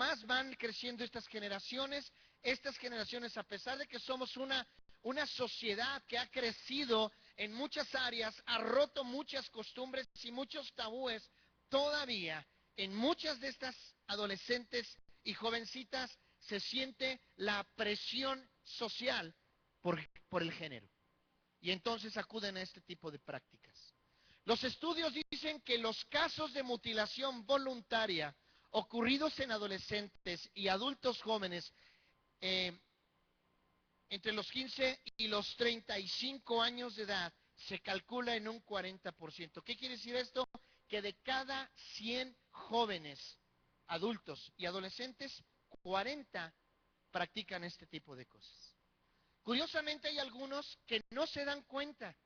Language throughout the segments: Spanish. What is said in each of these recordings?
más van creciendo estas generaciones, a pesar de que somos una sociedad que ha crecido en muchas áreas, ha roto muchas costumbres y muchos tabúes, todavía en muchas de estas adolescentes y jovencitas se siente la presión social por el género. Y entonces acuden a este tipo de prácticas. Los estudios dicen que los casos de mutilación voluntaria ocurridos en adolescentes y adultos jóvenes entre los 15 y los 35 años de edad se calcula en un 40%. ¿Qué quiere decir esto? Que de cada 100 jóvenes, adultos y adolescentes, 40 practican este tipo de cosas. Curiosamente hay algunos que no se dan cuenta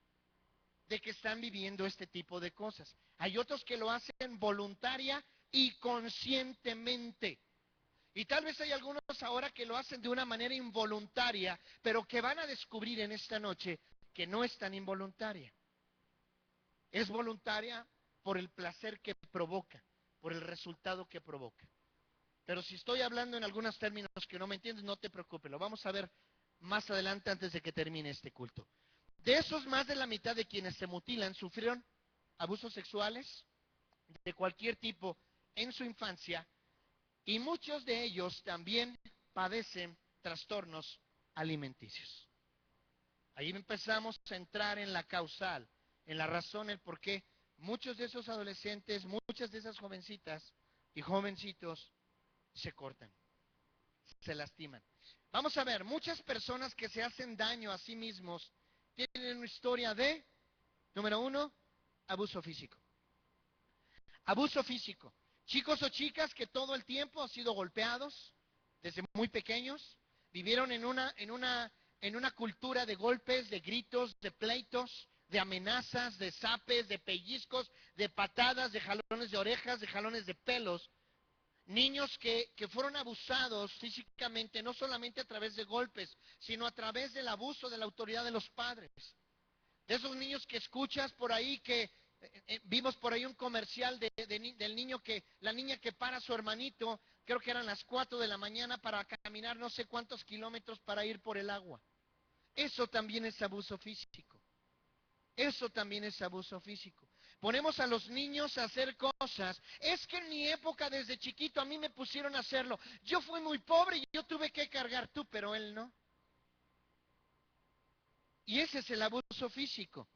de que están viviendo este tipo de cosas. Hay otros que lo hacen voluntaria y conscientemente. Y tal vez hay algunos ahora que lo hacen de una manera involuntaria, pero que van a descubrir en esta noche que no es tan involuntaria. Es voluntaria por el placer que provoca, por el resultado que provoca. Pero si estoy hablando en algunos términos que no me entiendes, no te preocupes, lo vamos a ver más adelante antes de que termine este culto. De esos, más de la mitad de quienes se mutilan sufrieron abusos sexuales de cualquier tipo en su infancia, y muchos de ellos también padecen trastornos alimenticios. Ahí empezamos a entrar en la causal, en la razón, el por qué muchos de esos adolescentes, muchas de esas jovencitas y jovencitos se cortan, se lastiman. Vamos a ver, muchas personas que se hacen daño a sí mismos tienen una historia de, número 1, abuso físico. Abuso físico. Chicos o chicas que todo el tiempo han sido golpeados desde muy pequeños, vivieron en una cultura de golpes, de gritos, de pleitos, de amenazas, de zapes, de pellizcos, de patadas, de jalones de orejas, de jalones de pelos. Niños que fueron abusados físicamente, no solamente a través de golpes, sino a través del abuso de la autoridad de los padres. De esos niños que escuchas por ahí, que vimos por ahí un comercial del niño la niña que para a su hermanito, creo que eran las 4 de la mañana para caminar no sé cuántos kilómetros para ir por el agua. Eso también es abuso físico. Eso también es abuso físico. Ponemos a los niños a hacer cosas. Es que en mi época, desde chiquito, a mí me pusieron a hacerlo. Yo fui muy pobre y yo tuve que cargar, tú, pero él no. Y ese es el abuso físico.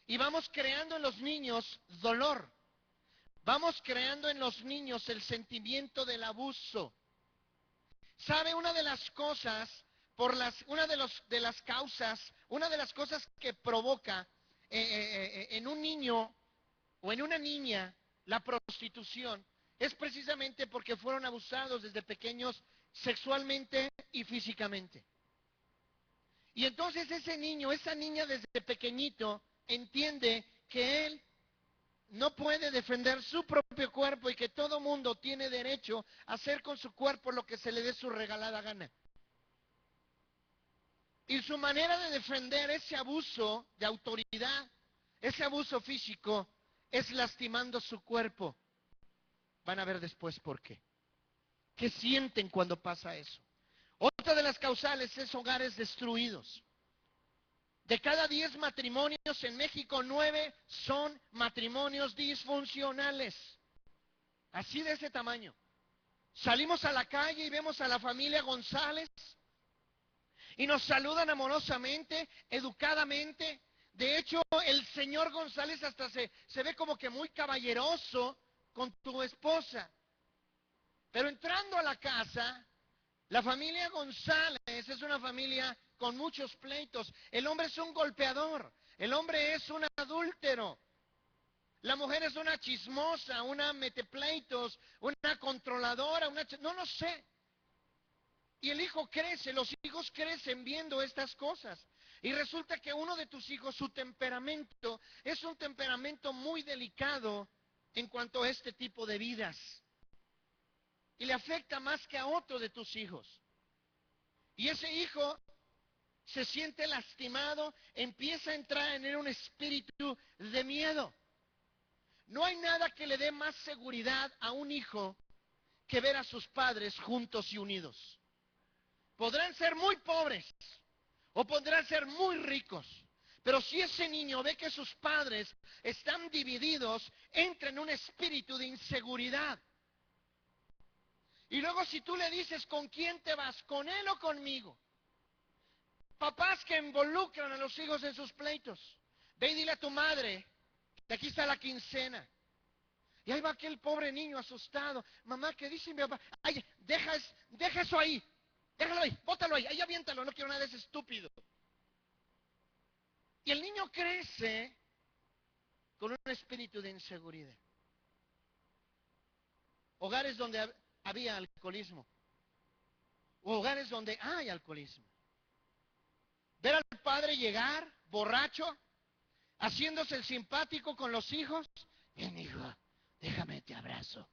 Y vamos creando en los niños dolor. Vamos creando en los niños el sentimiento del abuso. ¿Sabe? Una de las cosas, de las causas, una de las cosas que provoca en un niño o en una niña la prostitución es precisamente porque fueron abusados desde pequeños sexualmente y físicamente. Y entonces ese niño, esa niña desde pequeñito entiende que él no puede defender su propio cuerpo y que todo mundo tiene derecho a hacer con su cuerpo lo que se le dé su regalada gana. Y su manera de defender ese abuso de autoridad, ese abuso físico, es lastimando su cuerpo. Van a ver después por qué. ¿Qué sienten cuando pasa eso? Otra de las causales es hogares destruidos. De cada 10 matrimonios en México, 9 son matrimonios disfuncionales. Así de ese tamaño. Salimos a la calle y vemos a la familia González y nos saludan amorosamente, educadamente. De hecho, el señor González hasta se ve como que muy caballeroso con tu esposa. Pero entrando a la casa, la familia González es una familia con muchos pleitos. El hombre es un golpeador, el hombre es un adúltero, la mujer es una chismosa, una metepleitos, una controladora, no lo sé. Y el hijo crece, los hijos crecen viendo estas cosas. Y resulta que uno de tus hijos, su temperamento, es un temperamento muy delicado en cuanto a este tipo de vidas. Y le afecta más que a otro de tus hijos. Y ese hijo se siente lastimado, empieza a entrar en él un espíritu de miedo. No hay nada que le dé más seguridad a un hijo que ver a sus padres juntos y unidos. Podrán ser muy pobres o podrán ser muy ricos, pero si ese niño ve que sus padres están divididos, entra en un espíritu de inseguridad. Y luego si tú le dices, ¿con quién te vas? ¿Con él o conmigo? Papás que involucran a los hijos en sus pleitos. Ve y dile a tu madre que aquí está la quincena. Y ahí va aquel pobre niño asustado. Mamá, ¿qué dice mi papá? Ay, deja eso ahí. Déjalo ahí, bótalo ahí aviéntalo, no quiero nada de ese estúpido. Y el niño crece con un espíritu de inseguridad. Hogares donde había alcoholismo. O hogares donde hay alcoholismo. Ver al padre llegar, borracho, haciéndose el simpático con los hijos. Ven, hijo, déjame te abrazo.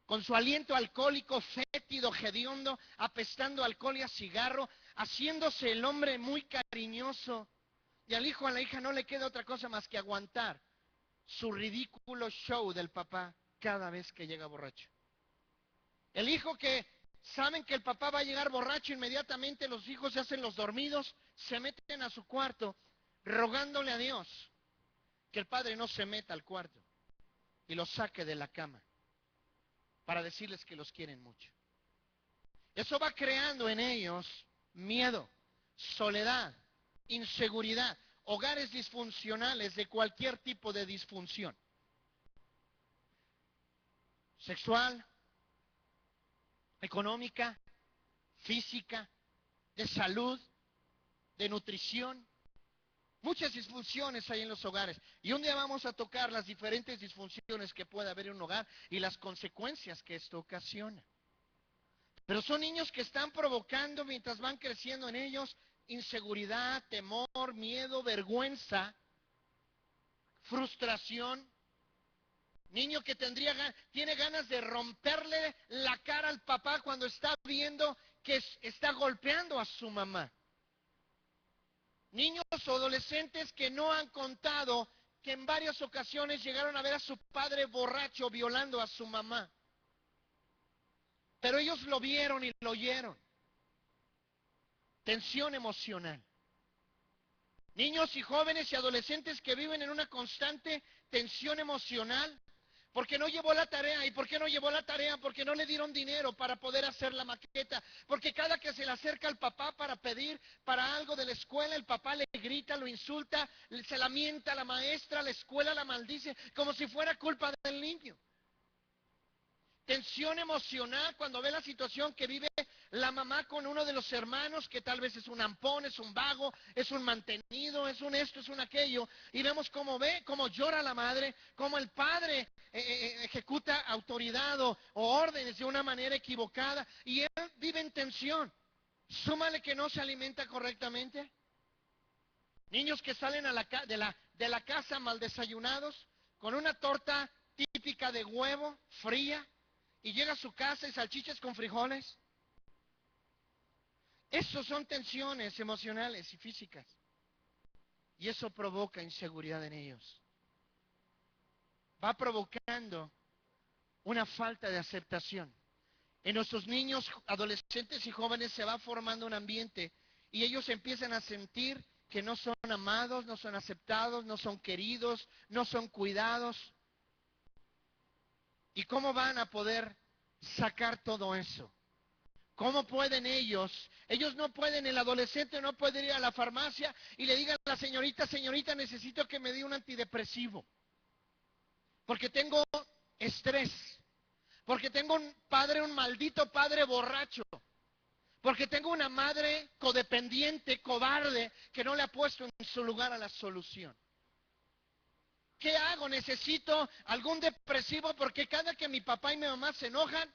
Con su aliento alcohólico, fétido, hediondo, apestando a alcohol y a cigarro, haciéndose el hombre muy cariñoso. Y al hijo o a la hija no le queda otra cosa más que aguantar su ridículo show del papá cada vez que llega borracho. El hijo que saben que el papá va a llegar borracho, inmediatamente los hijos se hacen los dormidos, se meten a su cuarto, rogándole a Dios que el padre no se meta al cuarto y los saque de la cama para decirles que los quieren mucho. Eso va creando en ellos miedo, soledad, inseguridad, hogares disfuncionales de cualquier tipo de disfunción. Sexual, económica, física, de salud, de nutrición. Muchas disfunciones hay en los hogares. Y un día vamos a tocar las diferentes disfunciones que puede haber en un hogar y las consecuencias que esto ocasiona. Pero son niños que están provocando, mientras van creciendo en ellos, inseguridad, temor, miedo, vergüenza, frustración. Niño que tiene ganas de romperle la cara al papá cuando está viendo que está golpeando a su mamá. Niños o adolescentes que no han contado que en varias ocasiones llegaron a ver a su padre borracho violando a su mamá. Pero ellos lo vieron y lo oyeron. Tensión emocional. Niños y jóvenes y adolescentes que viven en una constante tensión emocional. Porque no llevó la tarea. ¿Y por qué no llevó la tarea? Porque no le dieron dinero para poder hacer la maqueta. Porque cada que se le acerca al papá para pedir para algo de la escuela, el papá le grita, lo insulta, se lamenta a la maestra, la escuela la maldice, como si fuera culpa del niño. Tensión emocional cuando ve la situación que vive la mamá con uno de los hermanos, que tal vez es un ampón, es un vago, es un mantenido, es un esto, es un aquello. Y vemos cómo llora la madre, cómo el padre ejecuta autoridad o órdenes de una manera equivocada. Y él vive en tensión. Súmale que no se alimenta correctamente. Niños que salen de la casa mal desayunados, con una torta típica de huevo, fría, y llega a su casa y salchichas con frijoles. Eso son tensiones emocionales y físicas. Y eso provoca inseguridad en ellos. Va provocando una falta de aceptación. En nuestros niños, adolescentes y jóvenes se va formando un ambiente y ellos empiezan a sentir que no son amados, no son aceptados, no son queridos, no son cuidados. ¿Y cómo van a poder sacar todo eso? ¿Cómo pueden ellos? Ellos no pueden, el adolescente no puede ir a la farmacia y le diga a la señorita, señorita, necesito que me dé un antidepresivo. Porque tengo estrés. Porque tengo un maldito padre borracho. Porque tengo una madre codependiente, cobarde, que no le ha puesto en su lugar a la solución. ¿Qué hago? Necesito algún depresivo porque cada que mi papá y mi mamá se enojan,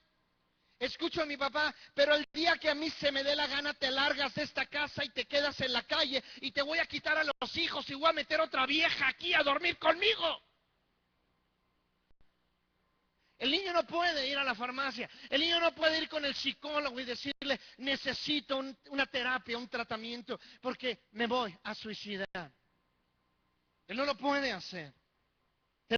escucho a mi papá, pero el día que a mí se me dé la gana te largas de esta casa y te quedas en la calle y te voy a quitar a los hijos y voy a meter otra vieja aquí a dormir conmigo. El niño no puede ir a la farmacia, el niño no puede ir con el psicólogo y decirle, necesito una terapia, un tratamiento, porque me voy a suicidar. Él no lo puede hacer.